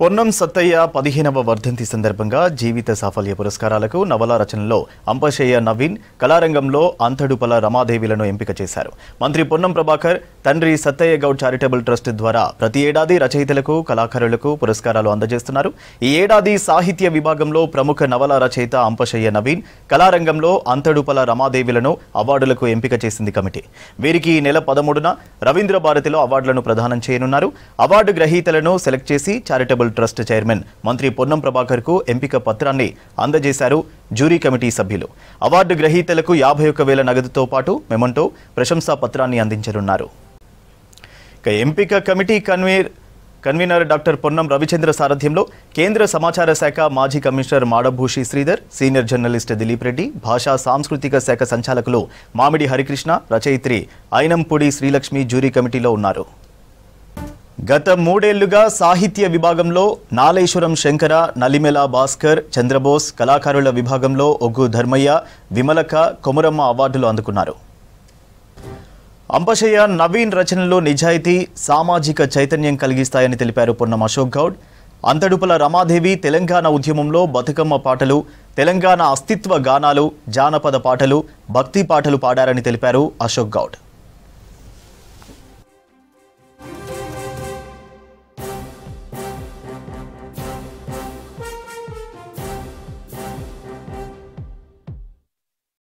పొన్నం సత్తయ్య 15వ వర్ధంతి సందర్భంగా జీవిత సాఫల్య పురస్కారాలకు నవల రచనలో అంపశయ్య నవీన్, కళారంగంలో అంతడుపల రమాదేవిలను ఎంపిక చేశారు. మంత్రి పొన్నం ప్రభాకర్ తండ్రి సత్తయ్య గౌడ్ చారిటబుల్ ట్రస్ట్ ద్వారా ప్రతి ఏడాది రచయితలకు, కళాకారులకు పురస్కారాలు అందజేస్తున్నారు. ఈ ఏడాది సాహిత్య విభాగంలో ప్రముఖ నవల రచయిత అంపశయ్య నవీన్, కళారంగంలో అంతడుపల రమాదేవిలను అవార్డులకు ఎంపిక చేసింది కమిటీ. వీరికి ఈ నెల 13న రవీంద్ర భారతిలో అవార్డులను ప్రదానం చేయనున్నారు. అవార్డు గ్రహీతలను సెలెక్ట్ చేసి చారిటబుల్ ట్రస్ట్ చైర్మన్ మంత్రి పొన్నం ప్రభాకర్ కు ఎంపిక పత్రాన్ని అందజేశారు జ్యూరీ కమిటీ సభ్యులు. అవార్డు గ్రహీతలకు 51,000 నగదుతో పాటు మెమంటో, ప్రశంసా పత్రాన్ని అందించనున్నారు. ఎంపిక committee convener doctor Ponnam Ravichandra సారథ్యంలో కేంద్ర సమాచార శాఖ మాజీ commissioner Madabhushi Sridhar, senior journalist Dilip Reddy, భాషా సాంస్కృతిక శాఖ సంచాలకులు మామిడి హరికృష్ణ, రచయిత్రి అయినంపూడి శ్రీలక్ష్మి జ్యూరీ కమిటీలో ఉన్నారు. గత 3 ఏళ్లుగా సాహిత్య విభాగంలో నాలేశ్వరం శంకర, నలిమెల భాస్కర్, చంద్రబోస్, కళాకారుల విభాగంలో ఒగ్గు ధర్మయ్య, విమలక, కొమురమ్మ అవార్డులు అందుకున్నారు. అంపశయ్య నవీన్ రచనలో నిజాయితీ, సామాజిక చైతన్యం కలిగిస్తాయని తెలిపారు పొన్నం అశోక్ గౌడ్. అంతడుపల రమాదేవి తెలంగాణ ఉద్యమంలో బతుకమ్మ పాటలు, తెలంగాణ అస్తిత్వ గానాలు, జానపద పాటలు, భక్తి పాటలు పాడారని తెలిపారు అశోక్ గౌడ్.